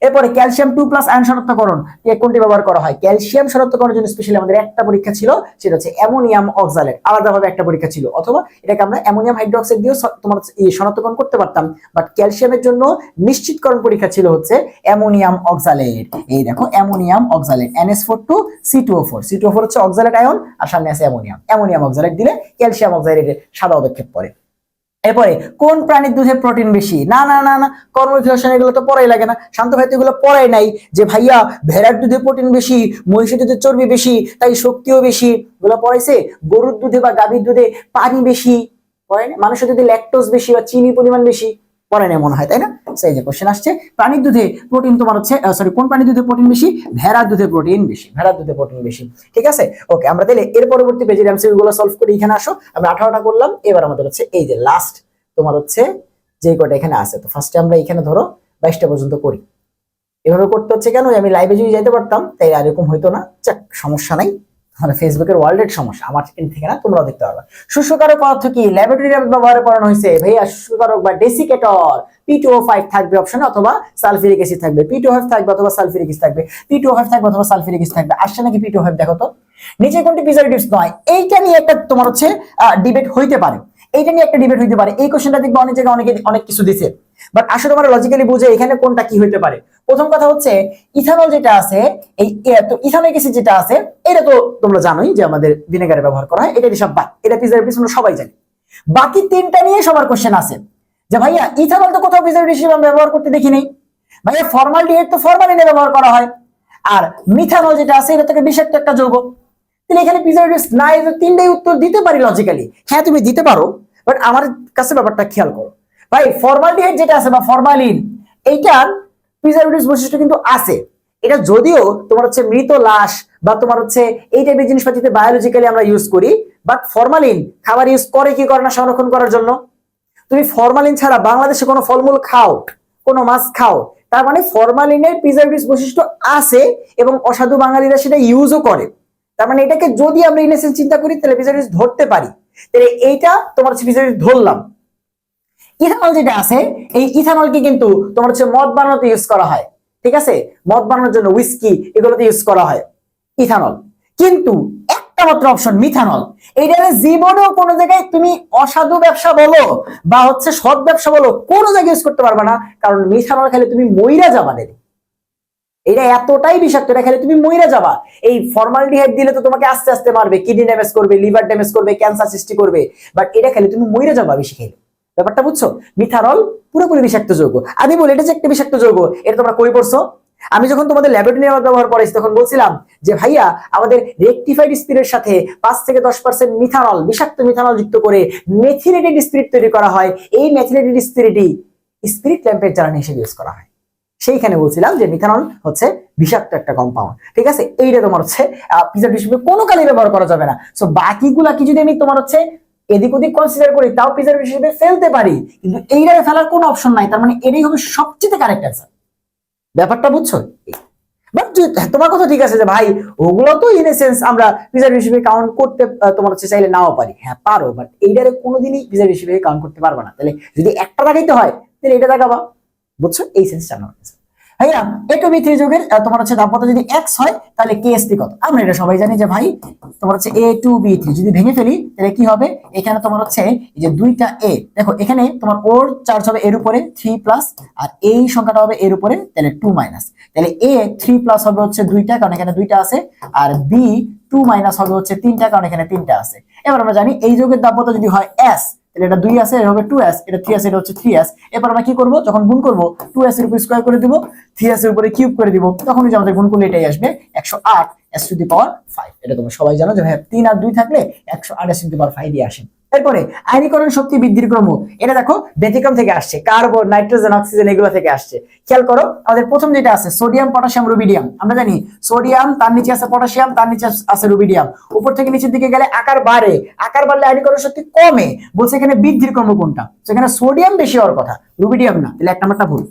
এরপরে ক্যালসিয়াম 2+ আয়ন শনাক্তকরণ কোনটি ব্যবহার করা হয়। ক্যালসিয়াম শনাক্তকরণের জন্য স্পেশালি আমাদের একটা পরীক্ষা ছিল, সেটা হচ্ছে অ্যামোনিয়াম অক্সালেট, আলাদাভাবে একটা পরীক্ষা ছিল, অথবা এটাকে আমরা অ্যামোনিয়াম হাইড্রোক্সাইড দিয়েও তোমার শনাক্তকরণ করতে পারতাম, বাট ক্যালসিয়ামের জন্য নিশ্চিতকরণ পরীক্ষা ছিল হচ্ছে অ্যামোনিয়াম অক্সালেট। এই দেখো ammonium oxalate, NH4 C2O4, C2O4 হচ্ছে অক্সালেট আয়ন, আর সামনে আছে অ্যামোনিয়াম অক্সালেট দিলে ক্যালসিয়াম অক্সালেটের সাদা অবক্ষেপ পড়ে। এরপরে কোন প্রাণীর দুধে প্রোটিন বেশি, না না না না কর্মবিশ্লেষণ এগুলো তো পড়াই লাগে না, শান্ত ভাই তো এগুলো পড়াই নাই যে ভাইয়া ভেড়ার দুধে প্রোটিন বেশি, মহিষের দুধে চর্বি বেশি, তাই শক্তিও বেশি, এগুলো পড়াইছে। গরুর দুধে বা গাভীর দুধে পানি বেশি পড়াই না, মানুষের দুধে ল্যাকটোজ বেশি বা চিনির পরিমাণ বেশি পড়াই না মনে হয়, তাই না? সেই যে কোশ্চেন আসছে প্রাণীর দুধে প্রোটিন তোমার হচ্ছে সরি কোন প্রাণীর দুধে প্রোটিন বেশি, ভেড়ার দুধে প্রোটিন বেশি। ঠিক আছে, ওকে, আমরা তাহলে এর পরবর্তী পেজের এমসিকিউ গুলো সলভ করি। এখানে আসো, আমরা 18টা করলাম, এবার আমাদের হচ্ছে এই যে লাস্ট তোমার হচ্ছে যে কয়টা এখানে আছে, তো ফার্স্টে আমরা এখানে ধরো 22টা পর্যন্ত করি। এভাবে করতে হচ্ছে কেন, আমি লাইভে যদি যাইতে পারতাম তাই আর এরকম হইতো না। যাক, সমস্যা নাই, মানে ফেসবুকের ওয়ার্ল্ডের সমস্যা, আমার এখান থেকে না, তোমরাও দেখতে পারবা। শুষ্ককারক পদার্থ কি ল্যাবরেটরি ব্যবহার করানো হয়েছে ভাইয়া, শুষ্ককারক বা ডেসিকেটর P2O5 থাকবে অপশনে, অথবা সালফিউরিক অ্যাসিড থাকবে, P2O5 থাকবে অথবা সালফিউরিক অ্যাসিড থাকবে, P2O5 থাকবে অথবা সালফিউরিক অ্যাসিড থাকবে। আসছে নাকি P2O5 দেখো তো। নিচে কোনটি প্রিজারভেটিভস নয়, এইটা নিয়ে একটা তোমার হচ্ছে ডিবেট হইতে পারে, এই কোশ্চেনটা দেখবে অনেক জায়গায় অনেক কিছু দিছে, বাট আসলে তোমরা লজিক্যালি বুঝে এখানে কোনটা কি হইতে পারে। প্রথম কথা হচ্ছে ইথানল যেটা আছে, এই তো ইথানোয়িক অ্যাসিড যেটা আছে, এটা তো তোমরা জানোই যে আমাদের ভিনেগারে ব্যবহার করা হয়, এটা সব বাদ, এটা প্রিজারভেটিভস আমরা সবাই জানি। বাকি তিনটা নিয়ে সবার কোশ্চেন আছে যে ভাইয়া ইথানল তো কোথাও প্রিজারভেটিভ হিসেবে ব্যবহার করতে দেখি নাই, ভাইয়া ফরমালডিহাইড তো ফরমালিনে ব্যবহার করা হয়, আর মিথানল যেটা আছে এটা থেকে বিষাক্ত একটা যৌগ। তাহলে এখানে প্রিজারভেটিভস নাই, তিনটাই উত্তর দিতে পারি লজিক্যালি। হ্যাঁ তুমি দিতে পারো, বাট আমার কাছে ব্যাপারটা খেয়াল করো ভাই, ফরমালডিহাইড যেটা আছে বা ফরমালিন, এইটার প্রিজারভেটিভস বৈশিষ্ট্য কিন্তু আছে। এটা যদিও তোমার হচ্ছে মৃত লাশ বা তোমার হচ্ছে এই টাইপের জিনিসপাতিতে বায়োলজিক্যালি আমরা ইউজ করি, বাট ফরমালিন খাবার ইউজ করে কি করে না সংরক্ষণ করার জন্য? তুমি ফরমালিন ছাড়া বাংলাদেশে কোনো ফলমূল খাও, কোনো মাছ খাও, তার মানে ফরমালিনের প্রিজারভেটিভস বৈশিষ্ট্য আছে এবং অসাধু বাঙালিরা সেটা ইউজও করে। তার মানে এটাকে যদি আমরা ইনসেন্স চিন্তা করি তাহলে প্রিজারভেটিভস ধরতে পারি। তাহলে এইটা তোমার হচ্ছে প্রিজারভেটিভস ধরলাম। ইথানল যেটা আছে, এই ইথানলকে কিন্তু তোমার হচ্ছে মদ বানানোতে ইউজ করা হয়, ঠিক আছে? মদ বানানোর জন্য হুইস্কি এগুলোতে ইউজ করা হয় ইথানল। কিন্তু একটা মাত্র অপশন মিথানল, এইটারে জীবনেও কোনো জায়গায় তুমি অসাধু ব্যবসা বলো বা হচ্ছে সৎ ব্যবসা বলো, কোনো জায়গায় ইউজ করতে পারবে না, কারণ মিথানল খেলে তুমি মইরা যাবা। এটা এতটাই বিষাক্ত, এটা খেলে তুমি মইরা যাবা। এই ফরমালডিহাইড দিলে তো তোমাকে আস্তে আস্তে মারবে, কিডনি ড্যামেজ করবে, লিভার ড্যামেজ করবে, ক্যান্সার সৃষ্টি করবে, বাট এটা খেলে তুমি মইরা যাবা বেশি খেলে। ব্যাপারটা বুঝছো? মিথানল পুরোপুরি বিষাক্ত যৌগ। আমি বলি এটা যে একটা বিষাক্ত যৌগ, এটা তোমরা কই পড়ছো? আমি যখন তোমাদের ল্যাবরেটরি ব্যবহার করেছি তখন বলছিলাম যে ভাইয়া আমাদের রেকটিফাইড স্পিরিটের সাথে 5 থেকে 10% মিথানল, বিষাক্ত মিথানল যুক্ত করে মেথিলেটেড স্পিরিট তৈরি করা হয়। এই মেথিলেটেড স্পিরিটই স্পিরিট ল্যাম্পের জ্বালানি হিসেবে ইউজ করা হয়। সেইখানে বলছিলাম যে মিথানল হচ্ছে বিষাক্ত একটা কম্পাউন্ড, ঠিক আছে? এইটা তোমার হচ্ছে প্রিজারভেটিভ হিসেবে কোনো কালে ব্যবহার করা যাবে না। সো বাকিগুলা কি যদি আমি তোমার হচ্ছে এদিক ওদিক কনসিডার করি তাও প্রিজারভেটিভ হিসেবে ফেলতে পারি, কিন্তু এইটারে ফেলার কোনো অপশন নাই। তার মানে এটাই হবে সবচেয়ে কারেক্ট অ্যান্সার। ব্যাপারটা বুঝছো? বাট তোমার কথা ঠিক আছে যে ভাই ওগুলো তো ইন এ সেন্স আমরা প্রিজারভেটিভ হিসেবে কাউন্ট করতে তোমার হচ্ছে চাইলে নাও পারি। হ্যাঁ পারো, বাট এইটারে কোনোদিনই প্রিজারভেটিভ হিসেবে কাউন্ট করতে পারবে না। তাহলে যদি একটা লাগাইতে হয় তাহলে এটা লাগাবা, বুঝছো? এই সেন্সটা আমার কাছে ভাইয়া। A2B3 যৌগের তোমার হচ্ছে দাম্পত্য যদি X হয় তাহলে KSP কত? আমরা এটা সবাই জানি যে ভাই তোমার হচ্ছে A2B3 যদি ভেঙে ফেলি তাহলে কি হবে? এখানে তোমার হচ্ছে এই যে দুইটা A, দেখো এখানে তোমার ওর চার্জ হবে এর উপরে 3+, আর এই সংখ্যাটা হবে এর উপরে তাহলে 2-, তাহলে A 3+ হবে হচ্ছে 2টা, কারণ এখানে 2টা আছে, আর B 2- হবে হচ্ছে 3টা, কারণ এখানে 3টা আছে। এবার আমরা জানি এই যৌগের দাম্পত্য যদি হয় S, তাহলে এটা 2 আছে, এটা হবে 2s, এটা 3s, এটা হচ্ছে 3s। এরপর আমরা কি করব? যখন গুণ করব 2s এর উপর স্কয়ার করে দিব, 3s এর উপরে কিউব করে দিব, তখন যে আমাদের গুণ করলে এটাই আসবে 108 s⁵। এটা তোমরা সবাই জানো যে ভাই 3 আর 2 থাকলে 108 s⁵ দিয়ে আসে। এরপরে আয়নীকরণ শক্তি বৃদ্ধির ক্রম, এটা দেখো ব্যতিক্রম থেকে আসছে, কার্বন, নাইট্রোজেন, অক্সিজেন এগুলো থেকে আসছে। খেয়াল করো আমাদের প্রথম যেটা আছে সোডিয়াম, পটাশিয়াম, রুবিডিয়াম। আমরা জানি সোডিয়াম, তার নিচে আছে পটাশিয়াম, তার নিচে আছে রুবিডিয়াম। উপর থেকে নিচের দিকে গেলে আকার বাড়ে, আকার বাড়লে আয়নীকরণ শক্তি কমে। বলছে এখানে বৃদ্ধির ক্রম কোনটা? সেখানে সোডিয়াম বেশি হওয়ার কথা, রুবিডিয়াম না। তাহলে এক নাম্বারটা ভুল।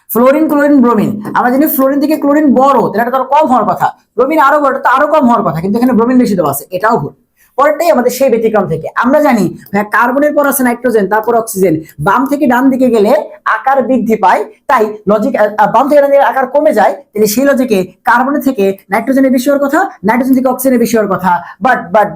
ফ্লোরিন, ক্লোরিন, ব্রোমিন, আমরা জানি ফ্লোরিন থেকে ক্লোরিন বড়, তাহলে এটা তো কম হওয়ার কথা। ব্রোমিন আরো বড়, তো আরো কম হওয়ার কথা, কিন্তু এখানে ব্রোমিন বেশি দেওয়া আছে, এটাও ভুল। পরেরটাই আমাদের সেই ব্যতিক্রম থেকে। আমরা জানি কার্বনের পর আছে নাইট্রোজেন, তারপর অক্সিজেন। বাম থেকে ডান দিকে গেলে আকার বৃদ্ধি পায়, তাই লজিক বাম থেকে ডান দিকে আকার কমে যায়। তাহলে সেই লজিকে কার্বনের থেকে নাইট্রোজেনের বেশি হওয়ার কথা, নাইট্রোজেন থেকে অক্সিজেনের বেশি হওয়ার কথা।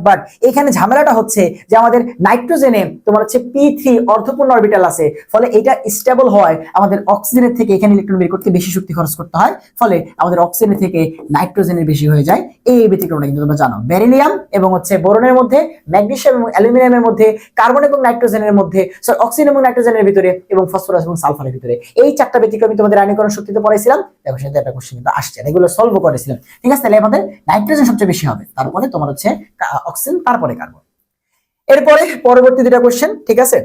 বাট এখানে ঝামেলাটা হচ্ছে যে আমাদের নাইট্রোজেনে তোমার হচ্ছে P3 অর্ধপূর্ণ অরবিটাল আছে, ফলে এটা স্টেবল হয়। আমাদের অক্সিজেনের থেকে এখানে ইলেকট্রন বের করতে বেশি শক্তি খরচ করতে হয়, ফলে আমাদের অক্সিজেনের থেকে নাইট্রোজেনের বেশি হয়ে যায়। এই ব্যতিক্রমটা কিন্তু তোমরা জানো। বেরিলিয়াম এবং হচ্ছে বোরনের মধ্যে, ম্যাগনেসিয়াম এবং অ্যালুমিনিয়ামের মধ্যে, কার্বন এবং নাইট্রোজেনের মধ্যে, অক্সিজেন এবং নাইট্রোজেনের ভিতরে, এবং ফসফরাস এবং সালফারের ভিতরে। এই চারটা ব্যতিক্রমী তোমাদের আয়নীকরণ শক্তিতে পড়াইছিলাম। দেখো সেটা একটা কোশ্চেন কিন্তু আসছে, এগুলো সলভ করেছিলাম, ঠিক আছে? তাহলে আমাদের নাইট্রোজেন সবচেয়ে বেশি হবে, তারপরে তোমার হচ্ছে অক্সিজেন, তারপরে কার্বন। এরপরে পরবর্তী দুইটা কোশ্চেন, ঠিক আছে?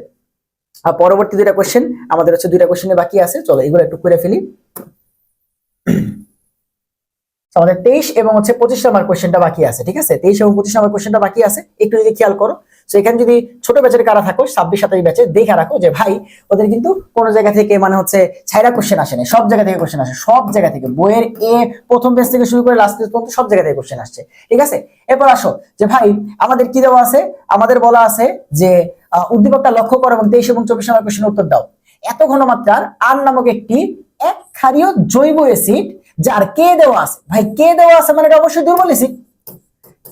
আর পরবর্তী দুইটা কোশ্চেন আমাদের হচ্ছে দুইটা কোশ্চেনে বাকি আছে, চলো এগুলো একটু করে ফেলি। আমাদের 23 এবং হচ্ছে 25 নম্বর কোশ্চেনটা বাকি আছে, ঠিক আছে? 23 এবং 25 নম্বর কোশ্চেনটা বাকি আছে, একটু যদি খেয়াল করো। তো এখানে যদি ছোট ব্যাচের কারা থাকো, 26-27 ব্যাচে, দেখে রাখো যে ভাই ওদের কিন্তু কোন জায়গা থেকে মানে হচ্ছে ছাইরা কোশ্চেন আসে না, সব জায়গা থেকে কোশ্চেন আসে, সব জায়গা থেকে, বইয়ের প্রথম পেজ থেকে শুরু করে লাস্ট পেজ পর্যন্ত সব জায়গা থেকে কোশ্চেন আসছে, ঠিক আছে? এরপর আসো যে ভাই আমাদের কি দেওয়া আছে, আমাদের বলা আছে যে উদ্দীপকটা লক্ষ্য করো এবং 23 এবং 24 নম্বর কোশ্চেনের উত্তর দাও। এত ঘনমাত্রার আর নামক একটি এক ক্ষারীয় জৈব অ্যাসিড যার কে দেওয়া আছে, ভাই কে দেওয়া আছে মানে এটা অবশ্যই দুর্বল অ্যাসিড।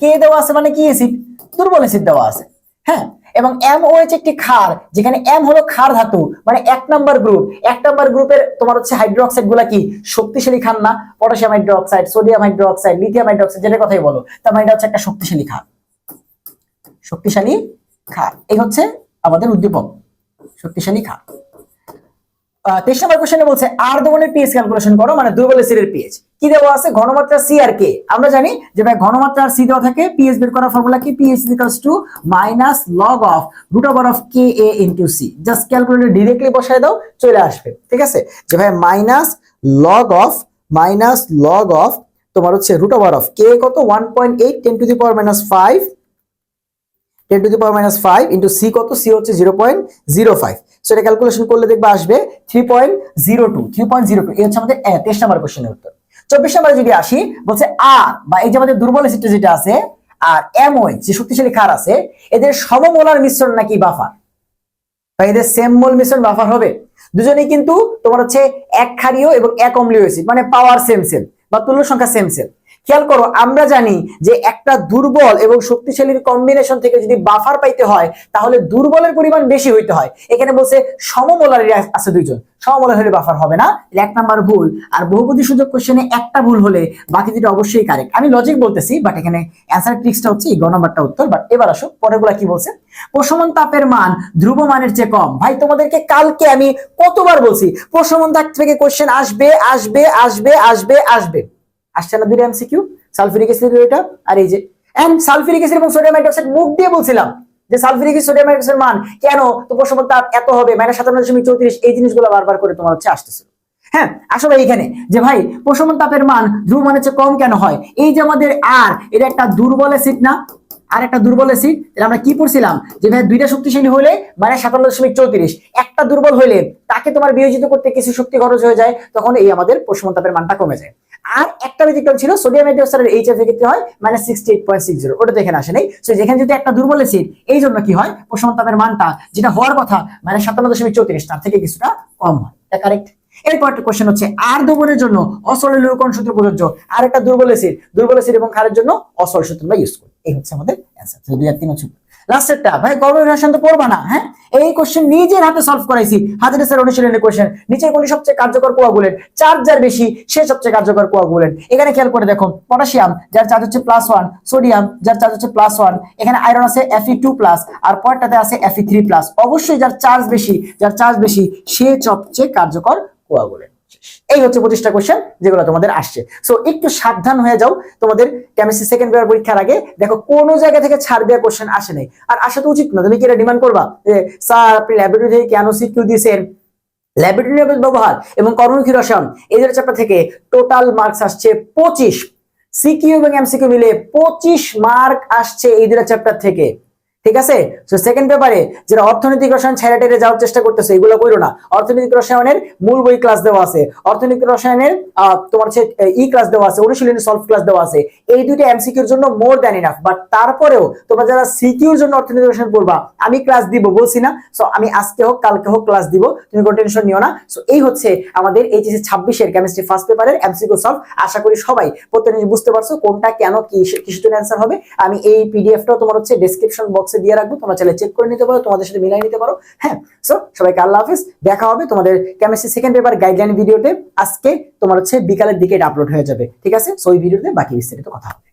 কে দেওয়া আছে মানে কি অ্যাসিড? দুর্বল অ্যাসিড দেওয়া আছে, হ্যাঁ। এবং MOH একটি ক্ষার, যেখানে M হলো ক্ষার ধাতু, মানে 1 নাম্বার গ্রুপ। 1 নাম্বার গ্রুপের তোমার হচ্ছে হাইড্রোক্সাইড গুলা কি শক্তিশালী ক্ষার না? Potassium hydroxide, sodium hydroxide, lithium hydroxide, যেটা কথাই বলো, তার মানে এটা হচ্ছে একটা শক্তিশালী ক্ষার। শক্তিশালী ক্ষার, এই হচ্ছে আমাদের উদ্দীপক, শক্তিশালী ক্ষার। 23 নম্বর কোশ্চেনে বলছে আর্ধবনের পিএইচ ক্যালকুলেশন করো, মানে দুর্বল অ্যাসিডের পিএইচ কি দেওয়া আছে, ঘনমাত্রা সি আর কে। আমরা জানি যে ভাই ঘনমাত্রা সি দেওয়া থাকে, পিএইচ বের করার ফর্মুলা কি, pH equals to minus log of root over of K A into C. Just calculator directly বসায় দাও, চলে আসবে। ঠিক আছে, যে ভাই মাইনাস লগ অফ তোমার হচ্ছে রুট ওভার অফ কে কত 1.8 10 to the power minus 5 10 to the power minus 5 into C কত, সি হচ্ছে 0.05। সো এটা ক্যালকুলেশন করলে দেখবে আসবে 3.02। এই হচ্ছে আমাদের 23 নম্বর কোশ্চেনের উত্তর। 24 নম্বরে যদি আসি, বলছে আর বা এই যে আমাদের দুর্বল অ্যাসিড যেটা আছে আর MOH যে শক্তিশালী ক্ষার আছে, এদের সমমোলার মিশ্রণ নাকি বাফার, বা এদের সেম মোল মিশ্রণ বাফার হবে। দুজনেই কিন্তু তোমার হচ্ছে এক ক্ষারীয় এবং এক অম্লীয় অ্যাসিড, মানে পাওয়ার সেম সেল বা তুল্য সংখ্যা সেম সেল। খেয়াল করো, আমরা জানি যে একটা দুর্বল এবং শক্তিশালীর কম্বিনেশন থেকে যদি বাফার পাইতে হয় তাহলে দুর্বলের পরিমাণ বেশি হইতে হয়। এখানে বলছে সমমোলারি আছে দুইজন, সমমোলার হলে বাফার হবে না, এক নাম্বার ভুল। আর বহুপদী সূচক কোশ্চেনে একটা ভুল হলে বাকি দুটো অবশ্যই কারেক্ট। আমি লজিক বলতেছি, বাট এখানে অ্যান্সার ট্রিক্সটা হচ্ছে এই গ নাম্বারটা উত্তর। বাট এবার আসো পরেরগুলা কি বলছে। প্রশমন তাপের মান ধ্রুব মানের চেয়ে কম। ভাই তোমাদেরকে কালকে আমি কতবার বলছি প্রশমন তাপ থেকে কোশ্চেন আসবে আসবে আসবে আসবে আসবে, আসছে না দুটো এমসিকিউ, সালফিউরিক অ্যাসিড এটা আর এই যে সালফিউরিক অ্যাসিড এবং সোডিয়াম হাইড্রোক্সাইড মুখ দিয়ে বলছিলাম যে সালফিউরিক অ্যাসিড সোডিয়াম হাইড্রোক্সাইডের মান কেন, তো প্রশমন তাপ এত হবে -57.34, এই জিনিসগুলো বারবার করে তোমার হচ্ছে আসতেছে। হ্যাঁ, আসলে এইখানে যে ভাই প্রশমন তাপের মান ধ্রুব মানের চেয়ে কম কেন হয়, এই যে আমাদের আর এটা একটা দুর্বল অ্যাসিড না, আর একটা দুর্বল অ্যাসিড, আমরা কি পড়ছিলাম যে ভাই দুইটা শক্তিশালী হলে -57.34, একটা দুর্বল হলে তাকে তোমার বিয়োজিত করতে কিছু শক্তি খরচ হয়ে যায়, তখন এই আমাদের প্রশমন তাপের মানটা কমে যায়। আর একটা ব্যতিক্রম ছিল সোডিয়াম হাইড্রোক্সাইডের এইচএফ এর ক্ষেত্রে হয় -68.60, ওটা তো এখানে আসে নাই। সো যেখানে যদি একটা দুর্বল অ্যাসিড, এই জন্য কি হয় প্রশমন তাপের মানটা যেটা হওয়ার কথা -57.34 তার থেকে কিছুটা কম হয়। এটা কারেক্ট। এরপর একটা কোশ্চেন হচ্ছে আর দ্রবণের জন্য অসল কোন সূত্র প্রযোজ্য, আর একটা দুর্বল অ্যাসিড এবং ক্ষারের জন্য অসল সূত্র আমরা ইউজ করি। এই হচ্ছে আমাদের অ্যানসার। 2 আর 3 হচ্ছে লাস্টেরটা। ভাই গর্ভনিরসন তো পড়বা না, হ্যাঁ এই কোশ্চেন নিজের হাতে সলভ করাইছি, হাজার স্যার অনুশীলনের কোশ্চেন। নিচের কোনটি সবচেয়ে কার্যকর কোয়াগুলেন্ট, চার্জ যার বেশি সে সবচেয়ে কার্যকর কোয়াগুলেন্ট। এখানে খেয়াল করে দেখো, পটাশিয়াম যার চার্জ হচ্ছে +1, সোডিয়াম যার চার্জ হচ্ছে +1, এখানে আয়রন আছে Fe2+, আর পরেরটাতে আছে Fe3+। অবশ্যই যার চার্জ বেশি সে সবচেয়ে কার্যকর কোয়াগুলেন্ট। এই হচ্ছে 25টা কোশ্চেন যেগুলো তোমাদের আসছে। সো একটু সাবধান হয়ে যাও তোমাদের কেমিস্ট্রি সেকেন্ড পেপার পরীক্ষার আগে, দেখো কোন জায়গা থেকে ছাড় দেওয়া কোশ্চেন আসে নাই। আর আসা তো উচিত না, তুমি কি এটা ডিমান্ড করবা যে স্যার আপনি ল্যাবরেটরি থেকে কেন সিকিউ দিয়েছেন, ল্যাবরেটরি ব্যবহার এবং কর্মমুখী রসায়ন এই দুটো চ্যাপ্টার থেকে টোটাল মার্কস আসছে 25, সিকিউ এবং এমসিকিউ মিলে 25 মার্ক আসছে এই দুটো চ্যাপ্টার থেকে। ঠিক আছে, সো সেকেন্ড পেপারে যারা অর্থনৈতিক রসায়ন ছেড়ে টেরে যাওয়ার চেষ্টা করতেছে এগুলো কইরো না। অর্থনৈতিক রসায়নের মূল বই ক্লাস দেওয়া আছে, অর্থনৈতিক রসায়নের তোমার হচ্ছে ক্লাস দেওয়া আছে, অনুশীলনী সলভ ক্লাস দেওয়া আছে। এই দুইটা এমসিকিউর জন্য মোর দ্যান ইনাফ। বাট তারপরেও তোমরা যারা সিকিউর জন্য অর্থনৈতিক রসায়ন পড়বা, আমি ক্লাস দিব বলছি না, সো আমি আজকে হোক কালকে হোক ক্লাস দিব, তুমি কোনো টেনশন নিও না। সো এই হচ্ছে আমাদের এইচএসসি 26 এর কেমিস্ট্রি ফার্স্ট পেপারের এমসিকিউ সলভ। আশা করি সবাই প্রত্যেকদিন বুঝতে পারছো কোনটা কেন কিসের জন্য অ্যান্সার হবে। আমি এই পিডিএফটাও তোমার হচ্ছে ডেসক্রিপশন বক্সে দিয়ে রাখবো, তোমরা চাইলে চেক করে নিতে পারো, তোমাদের সাথে মিলাই নিতে পারো। হ্যাঁ, সো সবাইকে আল্লাহ হাফেজ, দেখা হবে তোমাদের কেমিস্ট্রি সেকেন্ড পেপার গাইডলাইন ভিডিওতে। আজকে তোমার হচ্ছে বিকালের দিকে এটা আপলোড হয়ে যাবে। ঠিক আছে, সো এই ভিডিওতে বাকি বিস্তারিত কথা হবে।